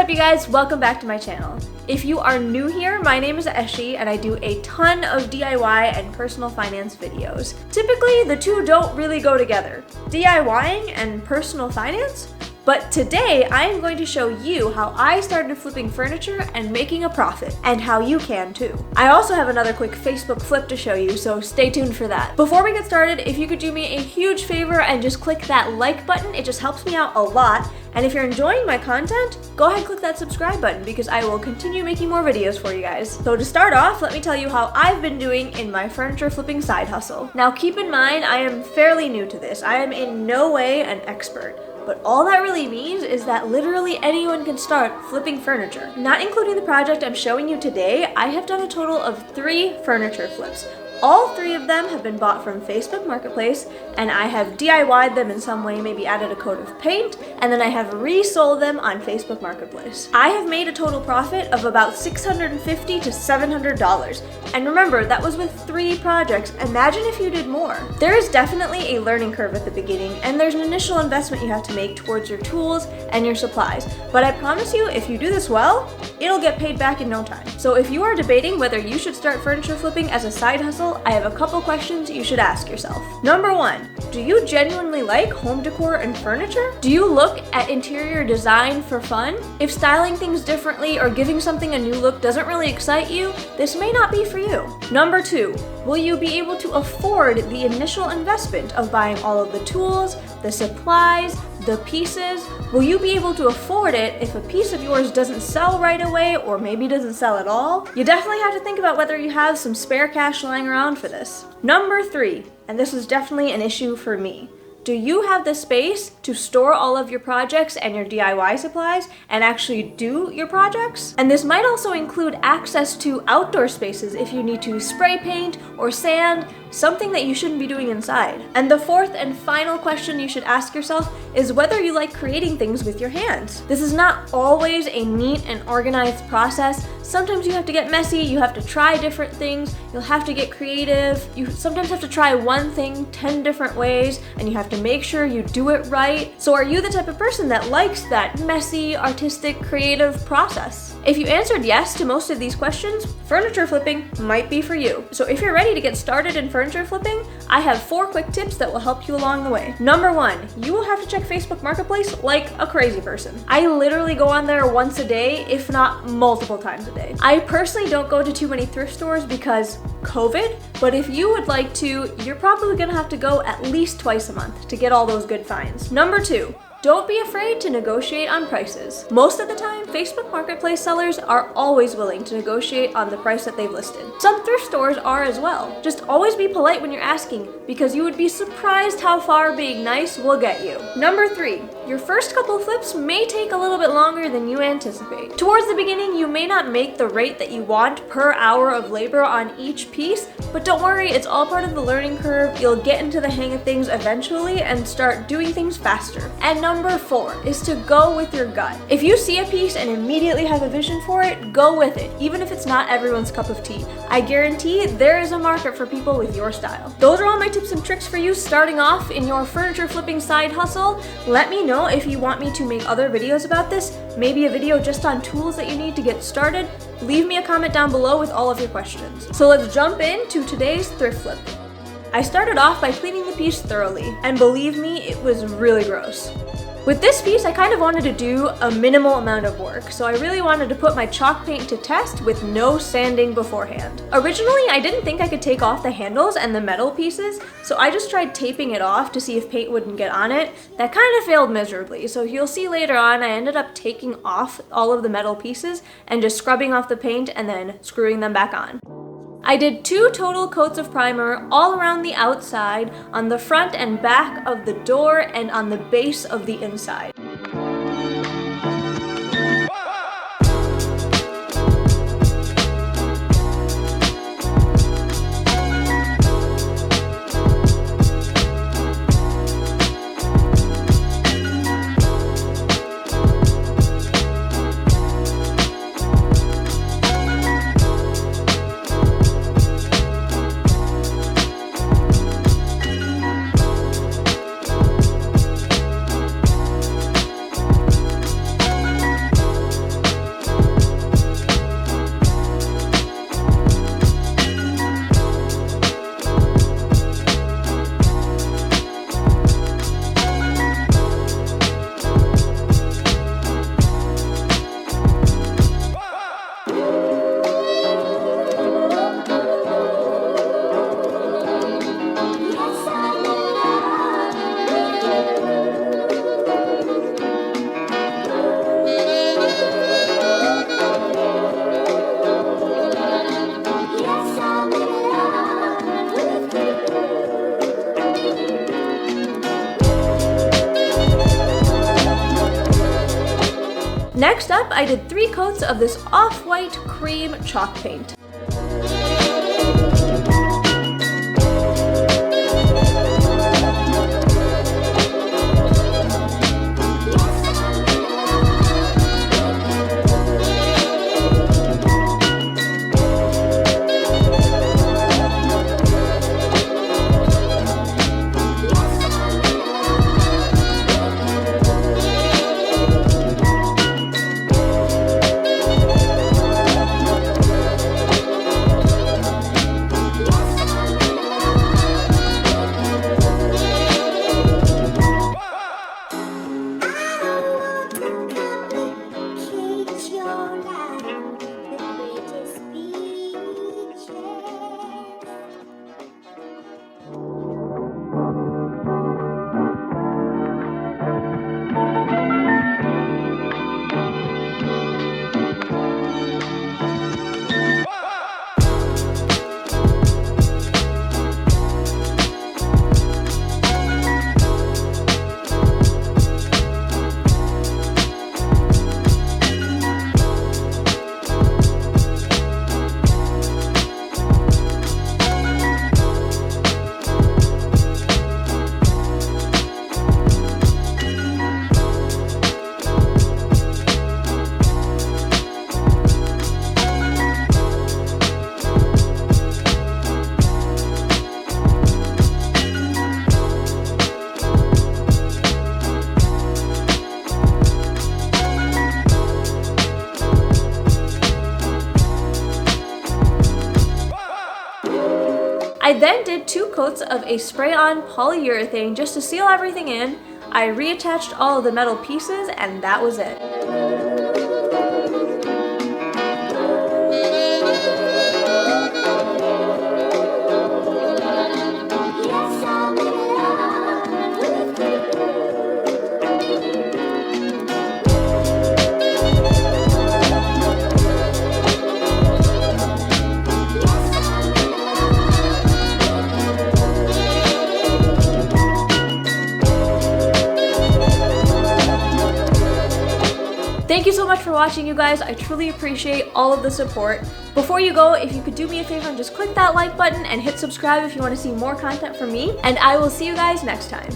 up, you guys? Welcome back to my channel. If you are new here, my name is Eshi and I do a ton of DIY and personal finance videos. Typically, the two don't really go together, DIYing and personal finance. But today, I am going to show you how I started flipping furniture and making a profit, and how you can too. I also have another quick Facebook flip to show you, so stay tuned for that. Before we get started, if you could do me a huge favor and just click that like button, it just helps me out a lot. And if you're enjoying my content, go ahead and click that subscribe button because I will continue making more videos for you guys. So to start off, let me tell you how I've been doing in my furniture flipping side hustle. Now keep in mind, I am fairly new to this. I am in no way an expert. But all that really means is that literally anyone can start flipping furniture. Not including the project I'm showing you today, I have done a total of 3 furniture flips. All 3 of them have been bought from Facebook Marketplace, and I have DIY'd them in some way, maybe added a coat of paint, and then I have resold them on Facebook Marketplace. I have made a total profit of about $650 to $700. And remember, that was with 3 projects. Imagine if you did more. There is definitely a learning curve at the beginning, and there's an initial investment you have to make towards your tools and your supplies. But I promise you, if you do this well, it'll get paid back in no time. So if you are debating whether you should start furniture flipping as a side hustle, I have a couple questions you should ask yourself. Number 1, do you genuinely like home decor and furniture? Do you look at interior design for fun? If styling things differently or giving something a new look doesn't really excite you, this may not be for you. Number 2, will you be able to afford the initial investment of buying all of the tools, the supplies, the pieces? Will you be able to afford it if a piece of yours doesn't sell right away or maybe doesn't sell at all? You definitely have to think about whether you have some spare cash lying around for this. Number 3, and this is definitely an issue for me. Do you have the space to store all of your projects and your DIY supplies and actually do your projects? And this might also include access to outdoor spaces if you need to spray paint or sand, something that you shouldn't be doing inside. And the 4th and final question you should ask yourself is whether you like creating things with your hands. This is not always a neat and organized process. Sometimes you have to get messy, you have to try different things, you'll have to get creative. You sometimes have to try one thing 10 different ways, and you have to make sure you do it right. So are you the type of person that likes that messy, artistic, creative process? If you answered yes to most of these questions, furniture flipping might be for you. So if you're ready to get started in furniture flipping, I have 4 quick tips that will help you along the way. Number 1, you will have to check Facebook Marketplace like a crazy person. I literally go on there once a day, if not multiple times a day. I personally don't go to too many thrift stores because COVID, but if you would like to, you're probably gonna have to go at least twice a month to get all those good finds. Number 2, don't be afraid to negotiate on prices. Most of the time, Facebook Marketplace sellers are always willing to negotiate on the price that they've listed. Some thrift stores are as well. Just always be polite when you're asking, because you would be surprised how far being nice will get you. Number 3, your first couple of flips may take a little bit longer than you anticipate. Towards the beginning, you may not make the rate that you want per hour of labor on each piece, but don't worry, it's all part of the learning curve. You'll get into the hang of things eventually and start doing things faster. And number 4 is to go with your gut. If you see a piece and immediately have a vision for it, go with it, even if it's not everyone's cup of tea. I guarantee there is a market for people with your style. Those are all my tips and tricks for you starting off in your furniture flipping side hustle. Let me know if you want me to make other videos about this, maybe a video just on tools that you need to get started. Leave me a comment down below with all of your questions. So let's jump into today's thrift flip. I started off by cleaning the piece thoroughly, and believe me, it was really gross. With this piece, I kind of wanted to do a minimal amount of work, so I really wanted to put my chalk paint to test with no sanding beforehand. Originally, I didn't think I could take off the handles and the metal pieces, so I just tried taping it off to see if paint wouldn't get on it. That kind of failed miserably, so you'll see later on I ended up taking off all of the metal pieces and just scrubbing off the paint and then screwing them back on. I did 2 total coats of primer all around the outside, on the front and back of the door, and on the base of the inside. Next up, I did 3 coats of this off-white cream chalk paint. I then did 2 coats of a spray-on polyurethane just to seal everything in. I reattached all of the metal pieces, and that was it. Thank you so much for watching, you guys. I truly appreciate all of the support. Before you go, if you could do me a favor and just click that like button and hit subscribe if you want to see more content from me, and I will see you guys next time.